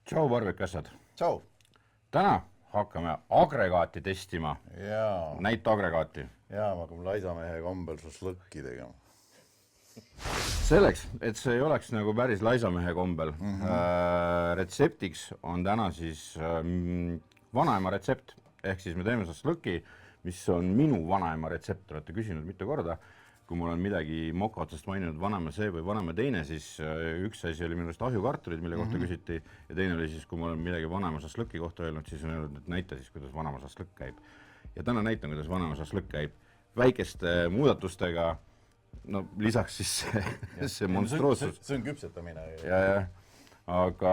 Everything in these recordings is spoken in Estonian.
Tšau, Barvikassad. Tšau. Täna hakkame agregaati testima. Jaa. Näita agregaati. Jaa, ma hakkame laisamehe kombel šašlõkki tegema. Selleks, et see ei oleks nagu päris laisamehe kombel, retseptiks on täna siis vanaema retsept. Ehk siis me teeme šašlõki, mis on minu vanaema retsept. Olete küsinud mitu korda. Kui mul on midagi moka otsast maininud vanaema see või vanaema teine, siis üks asi oli minu arust ahjukartulid, mille kohta küsiti, ja teine oli siis, kui mul on midagi vanaema šašlõki kohta öelnud, siis on öelnud, et näita siis, kuidas vanaema šašlõk käib. Ja täna näitan, kuidas vanaema šašlõk käib väikeste muudatustega, no lisaks siis see monstruosus. See on küpsetamine. Ja. Aga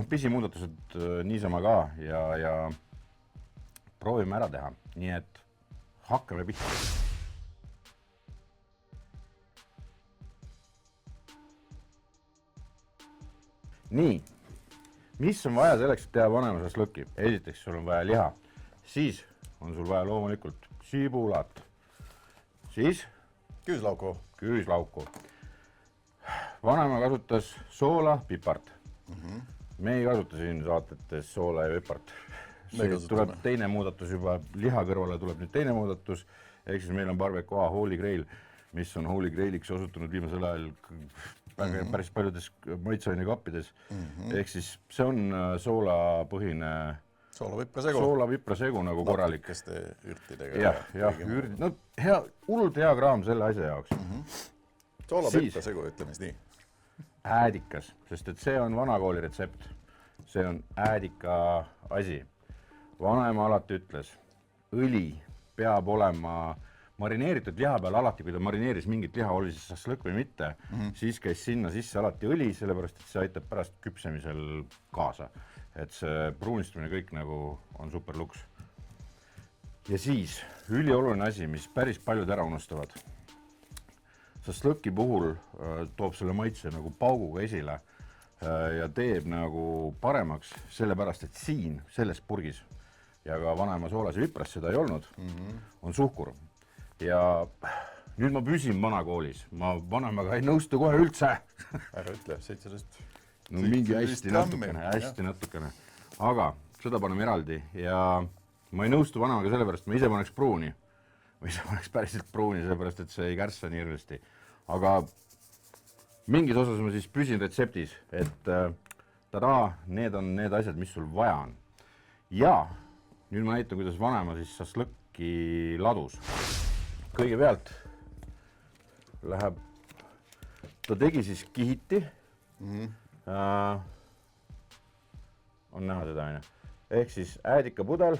pisimuudatused niisama ka ja proovime ära teha. Nii et hakkame pihta. Nii, mis on vaja selleks, et teha vanaema šašlõki? Esiteks sul on vaja liha, siis on sul vaja loomulikult sibulat, siis küüslauku. Vanaema kasutas soola, pipart. Me ei kasuta siin saatetes soola ja pipart. Tuleb teine muudatus juba, liha kõrvale tuleb nüüd teine muudatus, ehk siis meil on Barbecoa Holy Grail, mis on Holy Grailiks osutunud viimasel ajal päris paljudes maitseainekappides. Ehk siis see on soolapõhine soolaviprasegu nagu korralik. Paprikaste ürtidega. Jah, no hullult hea kraam selle asja jaoks. Soolaviprasegu, ütleme siis nii. Äädikas, sest et see on vanakooli retsept. See on äädika asi. Vanaema alati ütles, õli peab olema marineeritud liha peal alati, kui ta marineeris mingit liha, oli siis šašlõk või mitte, siis käis sinna sisse alati õli, sellepärast, et see aitab pärast küpsemisel kaasa. Et see pruunistumine kõik nagu on super luks. Ja siis ülioluline asi, mis päris paljud ära unustavad. Šašlõki puhul toob selle maitse nagu pauguga esile ja teeb nagu paremaks, sellepärast, et siin, selles purgis ja ka vanaema soolas ja vipras seda ei olnud, on suhkur. Ja nüüd ma püsin vanakoolis. Ma vanaemaga ei nõustu kohe üldse. Ära ütle, 17. No mingi hästi natukene. Aga seda paneme eraldi ja ma ei nõustu vanaemaga sellepärast, ma ise paneks pruuni. Ma ise paneks päriselt pruuni, sellepärast, et see ei kärssa nii hirvesti. Aga mingis osas ma siis püsin retseptis, et need on need asjad, mis sul vaja on. Ja nüüd ma näitan, kuidas vanaema siis šašlõkki ladus. Kõigepealt läheb, ta tegi siis kihiti, on näha seda, ehk siis äädikapudel,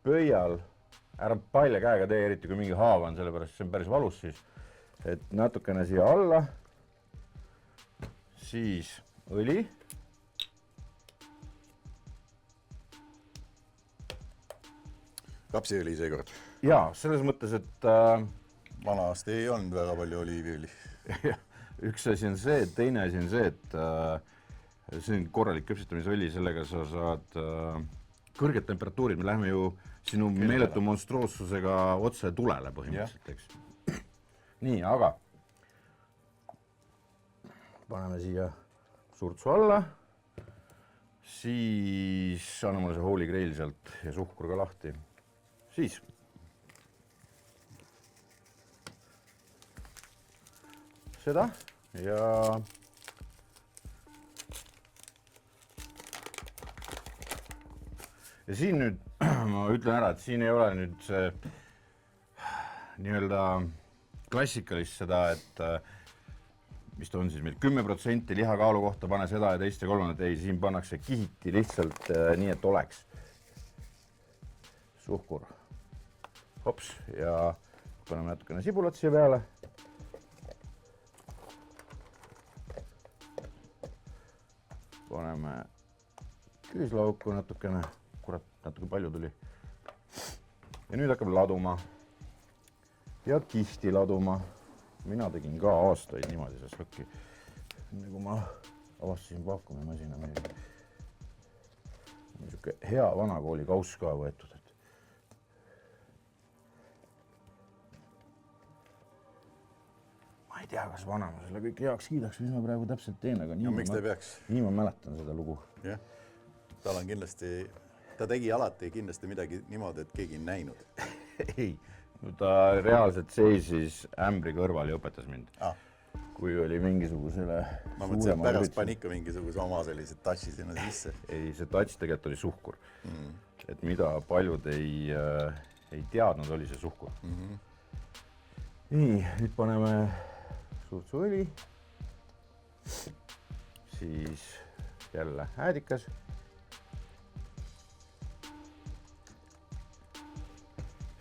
pöial, ära palja käega tee, eriti kui mingi haava on, sellepärast see on päris valus siis, et natukene siia alla, siis õli, kapsiõli seekord. Jaa, selles mõttes, et Vanaasti ei olnud väga palju oliiviõli. Üks asi on see, teine asi on see, et see on korralik küpsetamisõli, sellega sa saad kõrged temperatuurid. Me lähme ju sinu meeletu monstruoossusega otse tulele põhimõtteliselt, eks. Nii, aga paneme siia surtsu alla, siis anname mulle see Holy Grail sealt ja suhkur ka lahti. Siis seda ja siin nüüd ma ütlen ära, et siin ei ole nüüd see nii-öelda klassikalist seda, et mis ta on siis meil 10% lihakaalu kohta, pane seda ja teist ja kolmandat, ei, siin pannakse kihiti lihtsalt nii, et oleks suhkur. Hops, ja paneme natukene sibulat siia peale. Paneme küüslauku natukene, kurat, natuke palju tuli. Ja nüüd hakkame laduma ja kihti laduma. Mina tegin ka aastaid niimoodi šašlõkki, nagu ma avastasin vaakumimasina. Niisugune hea vanakooli kauss ka võetud. Ma ei tea, kas vanaema selle kõik heaks kiidaks, mis ma praegu täpselt teen, aga No miks ta ei peaks? nii ma mäletan seda lugu. Jah, tal on kindlasti, ta tegi alati kindlasti midagi niimoodi, et keegi ei näinud. Ei, no ta reaalselt seisis ämbri kõrval ja õpetas mind. Kui oli mingisugusele ma mõtlesin, et pärast pani ikka mingisuguse oma sellised touchi sinna sisse. Ei, see touch tegelikult oli suhkur. Et mida paljud ei teadnud, oli see suhkur. Nii, nüüd paneme suutsuõli, siis jälle äädikas,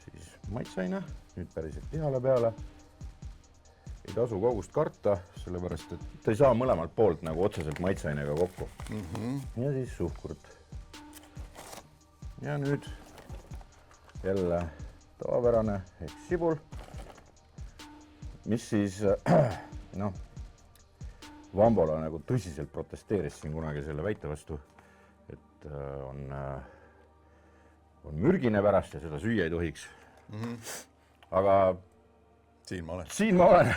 siis maitsaine, nüüd päriselt lihale peale. Ei tasu kogust karta, sellepärast, et ta ei saa mõlemalt poolt nagu otseselt maitsainega kokku. Ja siis suhkurt. Ja nüüd jälle tavapärane ehk sibul, mis siis, Vambola nagu tõsiselt protesteeris siin kunagi selle väite vastu, et on mürgine pärast ja seda süüa ei tohiks. Aga siin ma olen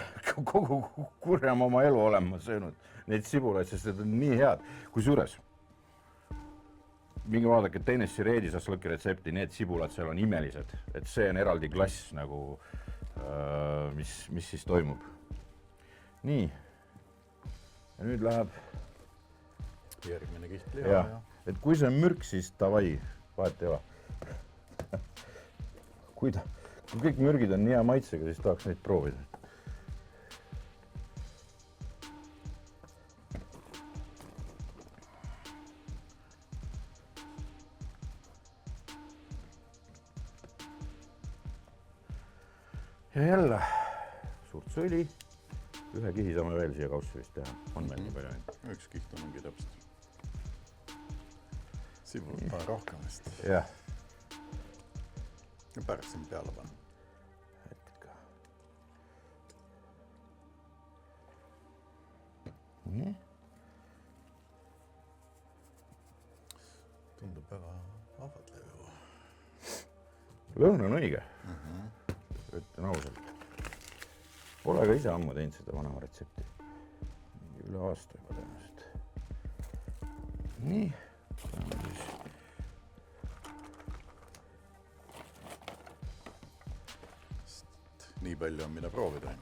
kogu kurjam oma elu olen ma söönud neid sibulaid, sest need on nii head. Kusjuures, mingi vaadake Tennessee Reedi šašlõki retsepti, need sibulad seal on imelised, et see on eraldi klass nagu, mis siis toimub. Nii. Ja nüüd läheb järgmine kiht liha. Et kui see on mürk, siis davai, vahet ei ole. Kui kõik mürgid on nii hea maitsega, siis tahaks neid proovida. Ja jälle suurt sõli. Ühe kihi saame veel siia kaussi vist teha. On meil nii palju ainult. Üks kiht ongi täpselt. Sibul pane rohkem vist. Jah. Ja pärast siin peale panna. Hetked ka. Nii. Tundub väga ahvatlev ju. Lõhn on õige. Ütlen ausalt. Pole ka ise ammu teinud seda vanema retsepti. Üle aasta juba tõenäoliselt. Nii. Nii palju on mida proovida.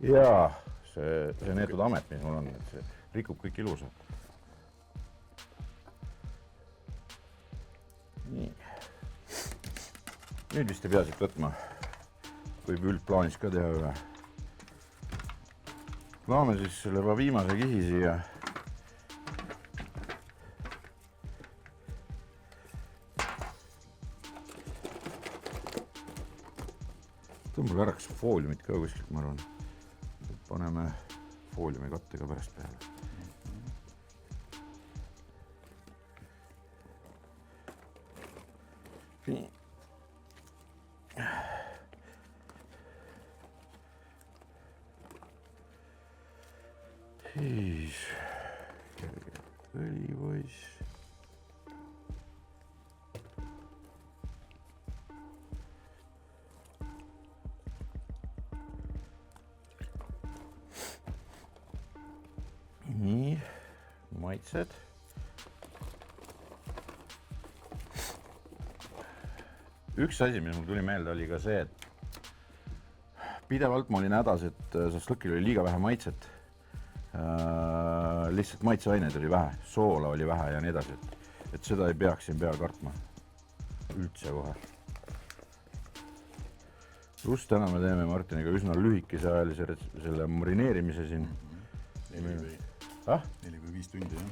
Jaa, see neetud amet, mis mul on, et see rikub kõik ilusad. Nii. Nüüd vist ei pea siit võtma. Võib üldplaanis ka teha ühe. Laame siis selle viimase kihi siia. Tõmbul ära, kas fooliumit ka kuskilt, ma arvan. Paneme fooliumi kattega pärast peale. Nii. Siis õlipoiss. Nii, maitsed. Üks asi, mis mul tuli meelde, oli ka see, et pidevalt ma olin hädas, et šašlõkil oli liiga vähe maitset. Lihtsalt maitseaineid oli vähe, soola oli vähe ja nii edasi, et seda ei peaks siin peal kartma. Üldse kohe. Plus täna me teeme Martiniga üsna lühikese ajalise selle marineerimise siin. 4 või 5 tundi, jah?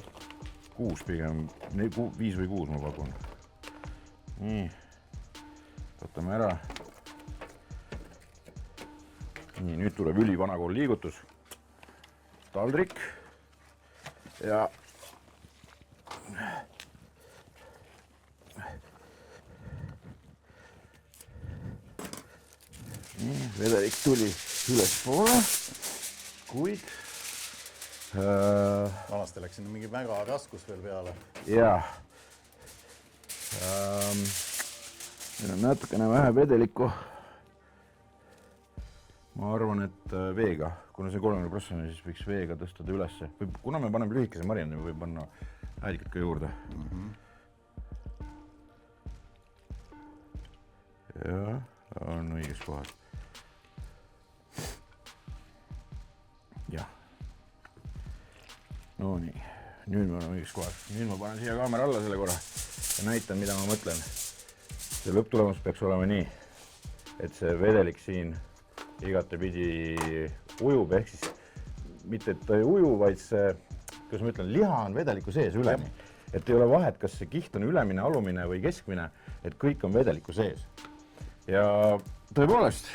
6 pigem, 5 või 6 ma pakun. Nii, võtame ära. Nii, nüüd tuleb ülivanakool liigutus. Taldrik ja vedelik tuli üles poole, kuid vanasti läks sinna mingi väga raskus veel peale. Jaa. Meil on natukene vähe vedelikku. ma arvan, et veega, kuna see 30%, siis võiks veega tõsta ta ülesse. Või kuna me paneme lühikese marinani, võib panna äädikat ka juurde. Ja, on õiges kohas. Jah. No nii, nüüd me oleme õiges kohas. Nüüd ma panen siia kaamera alla selle korra ja näitan, mida ma mõtlen. See lõpptulemus peaks olema nii, et see vedelik siin igatepidi ujub, ehk siis mitte, et ta ei uju, vaid see, kuidas ma ütlen, liha on vedeliku sees üleni. Et ei ole vahet, kas see kiht on ülemine, alumine või keskmine, et kõik on vedeliku sees. Ja tõepoolest,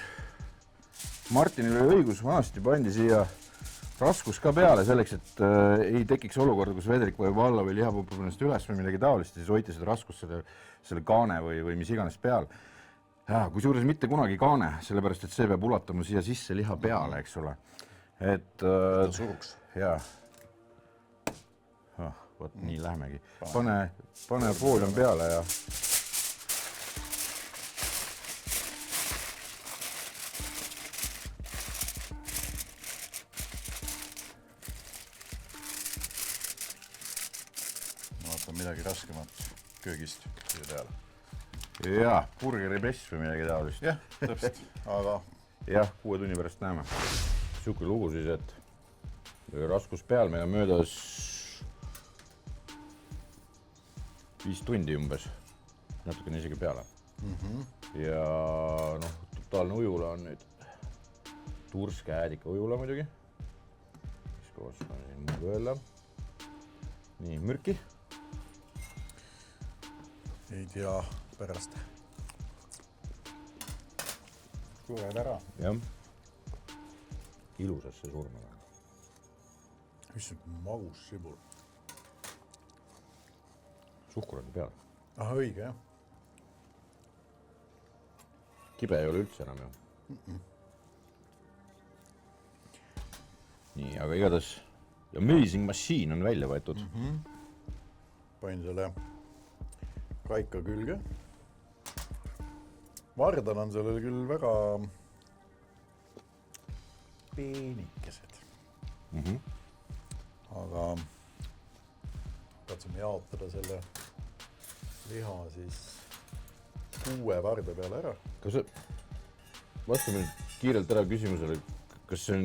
Martinil oli õigus, vanasti pandi siia raskus ka peale selleks, et ei tekiks olukorda, kus vedelik vajub alla või liha pumpub ennast üles või midagi taolist, siis hoiti seda raskust selle kaane või mis iganes peal. Kusjuures mitte kunagi kaane, sellepärast, et see peab ulatama siia sisse liha peale, eks ole. Et suruks. Jaa. Võt, nii lähemegi. Pane foolium peale ja vaatan midagi raskemat köögist siia peale. Jaa, burgeripess või midagi taolist. Jah, täpselt, aga jah, 6 tunni pärast näeme. Siuke lugu siis, et raskus peal, meil on möödas 5 tundi umbes, natukene isegi peale. Ja noh, totaalne ujula on nüüd turske äädika ujula muidugi. Mis koos on siin muud öelda. Nii, mürki. ei tea pärast. Kuured ära. Jah. Ilusasse surma. Mis on magus sibul? Suhkur on peal. Aha, õige, jah. Kibe ei ole üldse enam ju. Nii, aga igatahes Amazing Machine on välja võetud. Panin selle kaika külge. Vardal on sellel küll väga peenikesed. Aga katsume jaotada selle liha siis 6 varde peale ära. Kas vastame kiirelt ära küsimusele, kas see on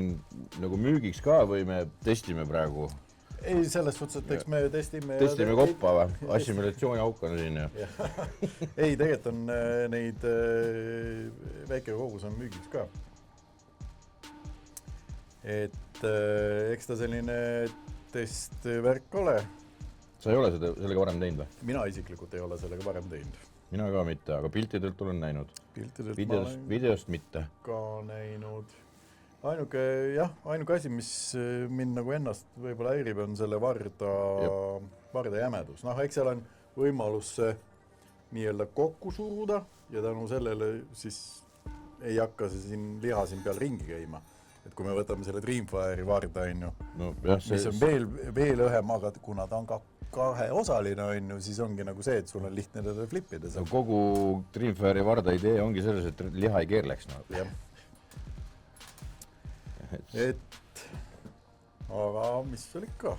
nagu müügiks ka või me testime praegu? Ei, selles suhtes, et eks me testime... Testime koppa või? Assimilatsiooni on siin ja... Ei, tegelikult on neid väike kogus on müügiks ka. Et eks ta selline testvärk ole. Sa ei ole sellega varem teinud või? Mina isiklikult ei ole sellega varem teinud. Mina ka mitte, aga piltidelt olen näinud. Videost mitte. Ka näinud. Ainuke asi, mis mind nagu ennast võib-olla häirib, on selle varda jämedus. Noh, eks seal on võimalus nii-öelda kokku suruda ja tänu sellele siis ei hakka see siin liha siin peal ringi käima. Et kui me võtame selle Dreamfire'i varda, mis on veel õhem, aga kuna ta on ka 2-osaline, siis ongi nagu see, et sul on lihtne teda flippida. Kogu Dreamfire'i varda idee ongi selles, et liha ei keerleks. Jah. Aga mis seal ikka?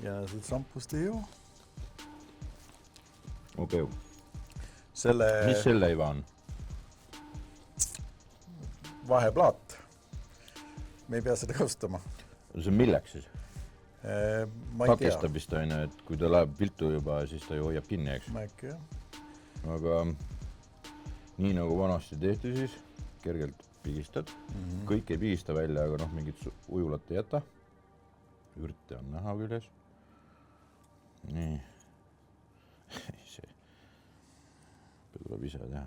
Jääsed šampust ei joo. Okei. Mis selle leiva on? Vaheplaat. Me ei pea seda kasutama. See on milleks siis? Ma ei tea. Takestab vist on, et kui ta läheb viltu juba, siis ta ju hoiab kinni, eks? Ma äkki jah. Aga nii nagu vanasti tehti siis, kergelt pigistad. Kõik ei pigista välja, aga noh, mingit ujulat ei jäta. Ürte on näha küljes. Nii. See tuleb ise teha.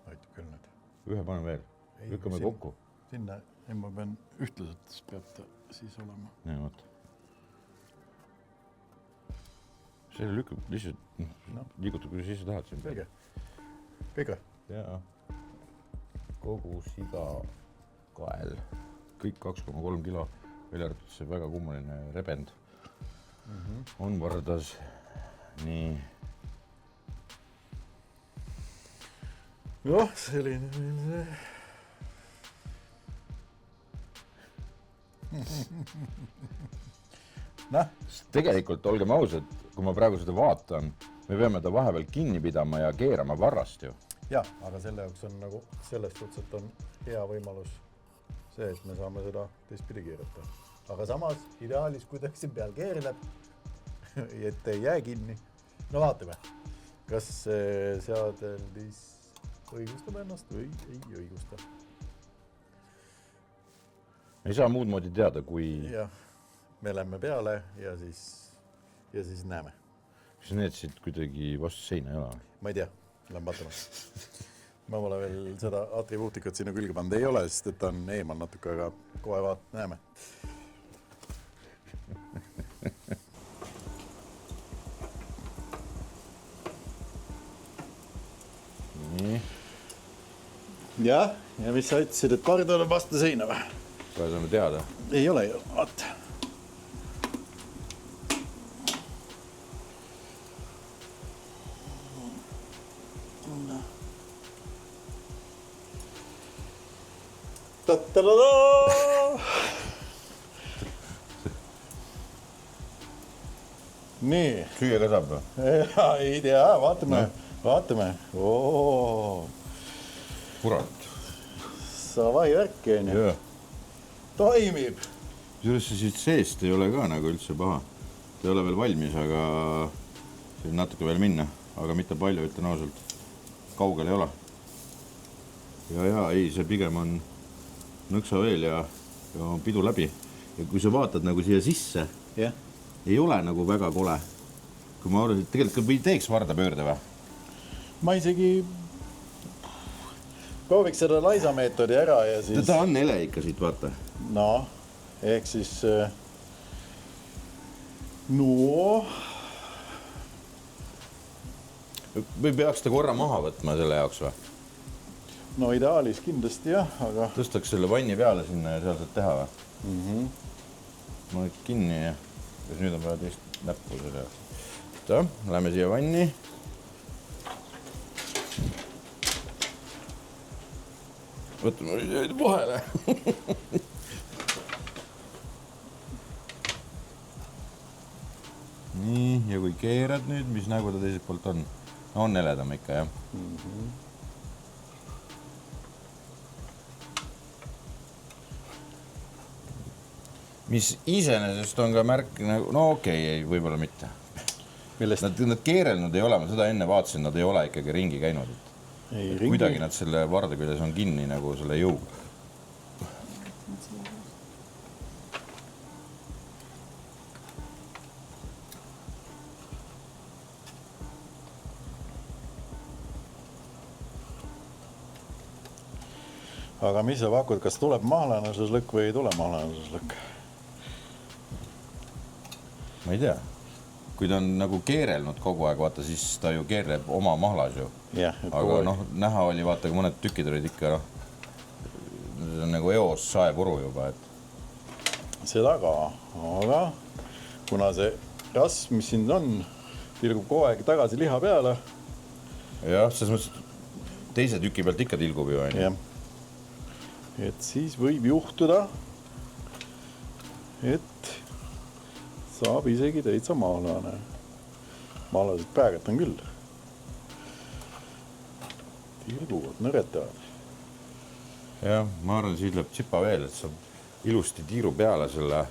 Aitab küll nüüd. Ühe panen veel. Lükkame kokku. Sinna, ma pean ühtlaselt peab ta siis olema. Nii, võtta. Selle lükkab lihtsalt, liigutab, kui sa ise tahad siin. Kõige? Jaa. Kogu siga kael. Kõik 2,3 kilo. välja arvatud see väga kummaline rebend on vardas. Nii. Noh, selline meil see. Tegelikult olgem ausad, kui ma praegu seda vaatan, me peame ta vahepeal kinni pidama ja keerama varrast ju. Jah, aga selle jaoks on nagu sellest suhtes, et on hea võimalus see, et me saame seda teistpidi keerata. Aga samas ideaalis, kui ta siin peal keerleb, et ei jää kinni. No vaatame, kas seadeldis õigustab ennast või ei õigusta. Ei saa muud moodi teada, kui... Jah, me lähme peale ja siis näeme. Kas need siit kuidagi vastu seina ei ole? Ma ei tea, lähen vaatama. Ma pole veel seda atribuutikat sinna külge pannud ei ole, sest et ta on eemal natuke, aga kohe näeme. Nii. Ja mis sa ütlesid, et pardal on vastu seina või? Kohe saame teada. Ei ole ju, vaat. Ta-ta-da-da! Nii. Süüa ka saab või? Ei tea, vaatame. Kurat. Savai värki on ju. Jaa. Toimib. Sellest see siit seest ei ole ka nagu üldse paha. Ta ei ole veel valmis, aga siin natuke veel minna. Aga mitte palju, ütlen ausalt. Kaugel ei ole. Ja, ei, see pigem on nõksa veel ja on pidu läbi. Ja kui sa vaatad nagu siia sisse, ei ole nagu väga kole. Kui ma arvan, et tegelikult või teeks varda pöörde või? Ma isegi prooviks seda laisa meetodi ära ja siis... Ta on ele ikka siit, vaata. No, ehk siis... Või peaks ta korra maha võtma selle jaoks või? No ideaalis kindlasti jah, aga... Tõstaks selle vanni peale sinna ja seal saad teha või? Ma nüüd kinni ja nüüd on vaja teist näppu selle jaoks. Läheme siia vanni. Võtame jäid vahele. Nii, ja kui keerad nüüd, mis nägu ta teiselt poolt on? On eledam ikka, jah? Mis iseenesest on ka märk, no okei, ei, võib-olla mitte. Nad keerelnud ei ole, ma seda enne vaatasin, nad ei ole ikkagi ringi käinud. Kuidagi nad selle varda küljes on kinni nagu selle jõuga. Aga mis sa pakud, kas tuleb mahlane šašlõkk või ei tule mahlane šašlõkk? Ma ei tea. Kui ta on nagu keerelnud kogu aeg, vaata, siis ta ju keerleb oma mahlas ju. Aga noh, näha oli, vaata, kui mõned tükid olid ikka, see on nagu eos saepuru juba, et... Seda ka, aga kuna see rasv, mis siin on, tilgub kogu aeg tagasi liha peale. Jah, selles mõttes, teise tüki pealt ikka tilgub ju, on ju. Et siis võib juhtuda, et saab isegi täitsa mahlane. Mahlased päegat on küll. Tilguvad, nõretavad. Jah, ma arvan, siis läheb tsipa veel, et saab ilusti tiiru peale selle.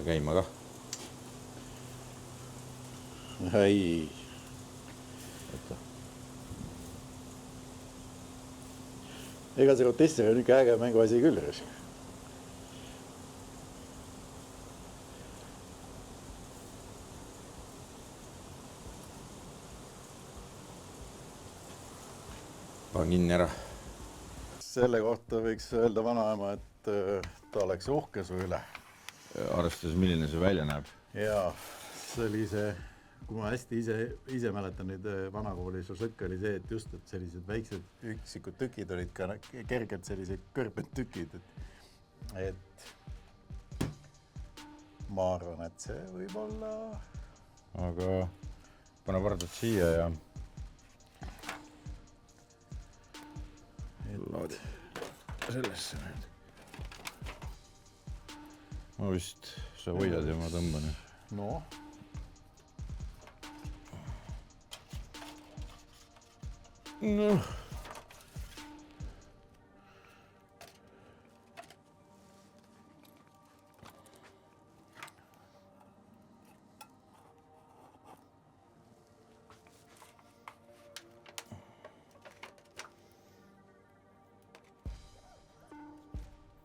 Käima ka. Ei. Ega see rotester on ikka äge mängu asi küll. Panen kinni ära. Selle kohta võiks öelda vanaema, et ta oleks uhke su üle. Arvestades, milline see välja näeb. Ja sellise kui ma hästi ise mäletan neid vanakooli šašlõkke oli see, et just, et sellised väiksed üksikud tükid olid ka kergelt sellised kõrbed tükid, et ma arvan, et see võib olla. Aga pane vardad siia ja laadi sellesse nüüd. Ma vist, sa hoiad ja ma tõmban. No. Noh.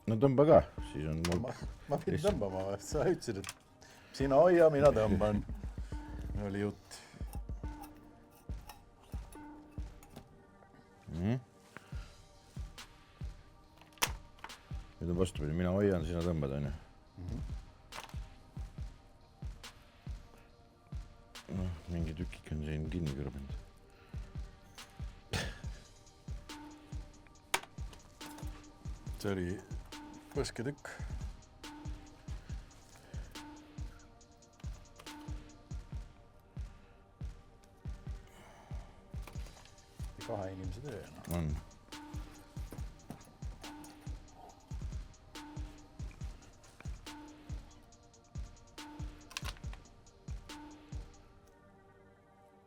No tõmba ka, siis on mul... Ma pidin tõmbama, sa ütlesid, et sina hoia, mina tõmban. Oli jutt. Nüüd on vastupidi, mina hoian, sina tõmbad, on ju? Noh, mingi tükik on siin kinni kõrbenud. See oli põsketükk. Kahe inimese töö. On.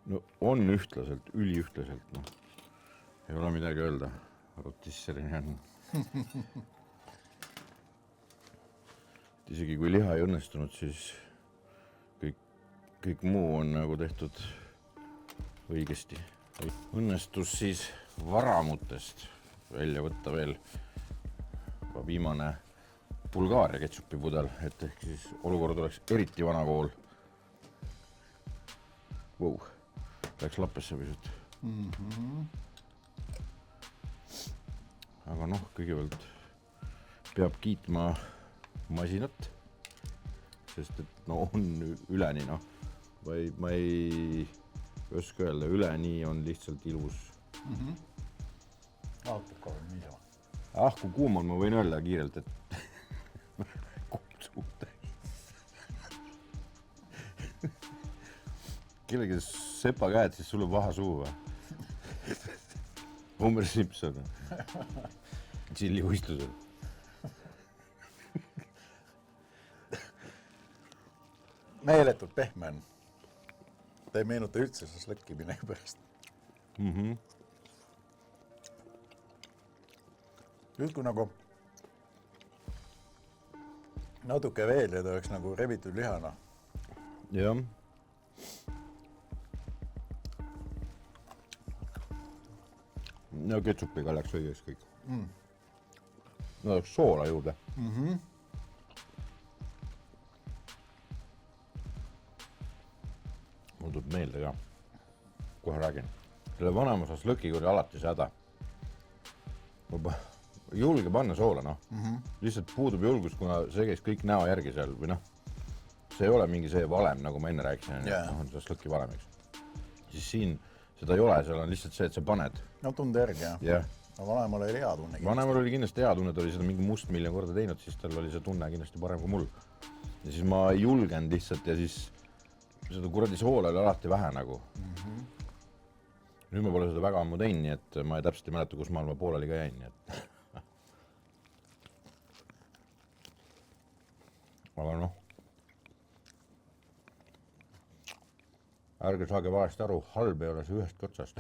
No on ühtlaselt, üliühtlaselt. No. Ei ole midagi öelda. Rotisserini on. Isegi kui liha ei õnnestunud, siis kõik muu on nagu tehtud õigesti. Õnnestus siis varamutest välja võtta veel viimane Bulgaaria ketšupi pudel, et ehk siis olukord oleks eriti vana kool. Wow. Läks lappesse pisut. Aga noh, kõigepealt peab kiitma masinat, sest et no on üleni, noh. Ma ei oska öelda, üleni on lihtsalt ilus. Aatab ka veel niisama. Kui kuum on, ma võin öelda kiirelt, et kuum. Kellegi sepa käed, siis sul on vaha suu või? Homer Simpson. Chilli võistlusel. Meeletult pehme on. Ta ei meenuta üldse šašlõkki minegi pärast. Just kui nagu natuke veel ja ta oleks nagu rebitud lihana. Jah. No ketšupiga läks õigeks kõik. No oleks soola juurde. Mul tuleb meelde ka. Kohe räägin. Selle vanema šašlõkiga oli alati see häda. Julge panna soola, noh. Lihtsalt puudub julgus, kuna see käis kõik näo järgi seal või noh. See ei ole mingi see valem, nagu ma enne rääkisin. On šašlõki valem, eks. Siis siin seda ei ole, seal on lihtsalt see, et sa paned. No tunde järgi, jah. Jah. No vanemal oli hea tunne. Vanemal oli kindlasti hea tunne, ta oli seda mingi must miljon korda teinud, siis tal oli see tunne kindlasti parem kui mul. Ja siis ma ei julgenud lihtsalt ja siis seda kuradi soola oli alati vähe nagu. Nüüd ma pole seda väga ammu teinud, nii et ma täpselt ei mäleta, kus maal ma pooleli ka jäin. Aga noh. Ärge saage valesti aru, halb ei ole see ühest otsast.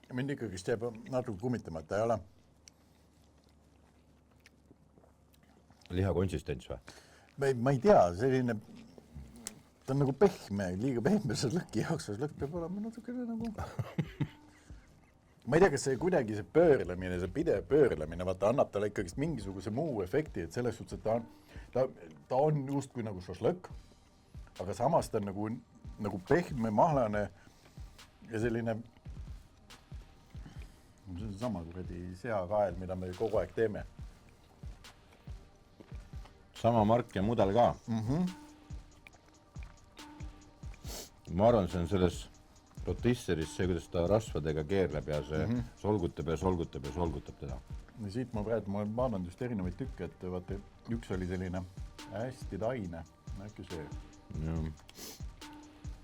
Mind ikkagi jääb natuke kummitama, et ta ei ole. Liha konsistents või? Ma ei tea, selline, ta on nagu pehme, liiga pehme šašlõki jaoks, šašlõkk peab olema natukene nagu. Ma ei tea, kas see kuidagi see pöörlemine, see pidev pöörlemine, vaata annab talle ikkagi mingisuguse muu efekti, et selles suhtes, et ta on justkui nagu šašlõkk, aga samas ta on nagu pehme, mahlane ja selline sama kuradi seakael, mida me kogu aeg teeme. Sama mark ja mudel ka. ma arvan, see on selles rotisseris see, kuidas ta rasvadega keerleb ja see solgutab ja solgutab ja solgutab teda. Ja siit ma praegu, ma olen vaadanud just erinevaid tükke, et vaata, üks oli selline hästi taine, äkki see.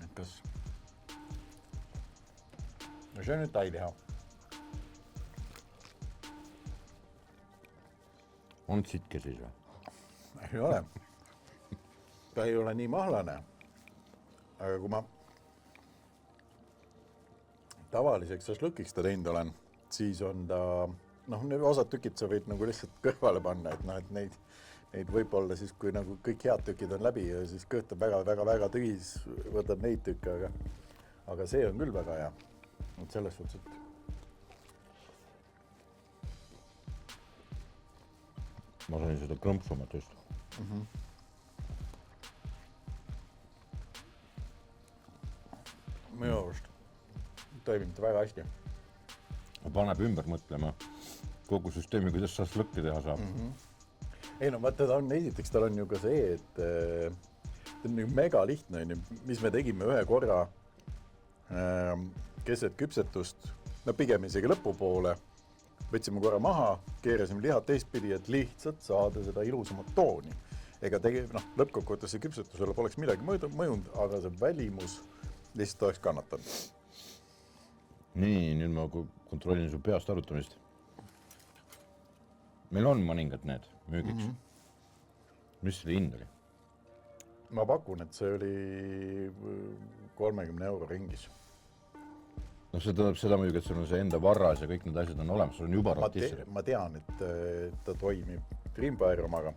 Et kas... No see on nüüd tailiha. On sitke siis või? Ei ole. Ta ei ole nii mahlane. Aga kui ma tavaliseks šašlõkiks ta teinud olen, siis on ta, noh, osad tükid sa võid nagu lihtsalt kõrvale panna, et, noh, et neid võib-olla siis, kui nagu kõik head tükid on läbi ja siis kõhtab väga tühis, võtad neid tükke, aga see on küll väga hea. Et selles suhtes, et ma sain seda krõmpsumat just. Minu arust toimib väga hästi. Paneb ümber mõtlema kogu süsteemi, kuidas šašlõkki teha saab. Ei no vaata, esiteks tal on ju ka see, et ta on mega lihtne, mis me tegime ühe korra keset küpsetust, no pigem isegi lõpupoole. Võtsime korra maha, keerasime lihad teistpidi, et lihtsalt saada seda ilusamat tooni. Ega lõppkokkuvõttes see küpsetusele poleks midagi mõjunud, aga see välimus lihtsalt oleks kannatanud. Nii, nüüd ma kontrollin su peast arutamist. Meil on mõningad need müügiks. Mis selle hind oli? Ma pakun, et see oli 30 € ringis. No see tähendab seda muidugi, et sul on see enda varras ja kõik need asjad on olemas, sul on juba rotisser. Ma tean, et ta toimib Dreamfire omaga.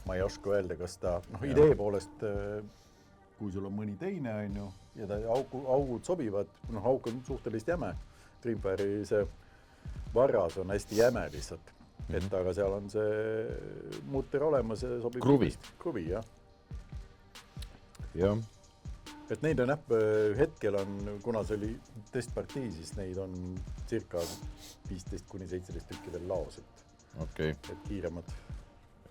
Ma ei oska öelda, kas ta, idee poolest, kui sul on mõni teine, on ju, ja ta augud sobivad, auk on suhteliselt jäme. Dreamfire'i see varras on hästi jäme lihtsalt. Et aga seal on see mutter olemas ja sobib. Kruvi, jah. Jah. Et neid on hetkel on, kuna see oli testpartii, siis neid on circa 15-17 tükki veel laos, et kiiremad.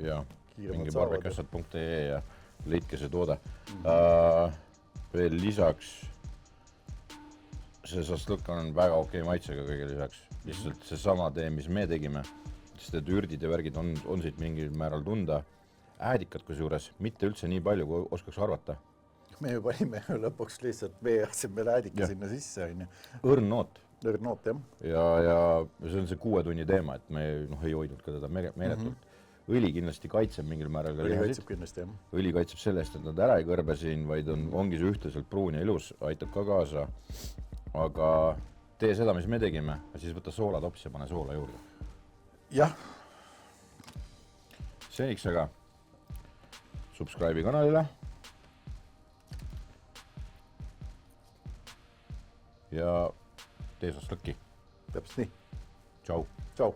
Ja, mingi barbecasad.ee ja leidke see toode. Veel lisaks, see šašlõkk on väga okei maitsega kõige lisaks. Lihtsalt see sama tee, mis me tegime, sest et ürdid ja värgid on siit mingil määral tunda. Äädikad kusjuures, mitte üldse nii palju, kui oskaks arvata. Me ju panime lõpuks lihtsalt vee asemel äädika sinna sisse. Õrn noot. Õrn noot, jah. Ja see on see 6 tunni teema, et me ei hoidnud ka teda meeletult. Õli kindlasti kaitseb mingil määral ka lihasid. Kaitseb kindlasti, jah. Õli kaitseb sellest, et nad ära ei kõrbe siin, vaid ongi see ühtlaselt pruun ja ilus, aitab ka kaasa. Aga tee seda, mis me tegime, siis võta soolatops ja pane soola juurde. Jah. Seniks aga subscribe'i kanalile. Ja tee šašlõkki. Täpselt nii. Tšau. Tšau.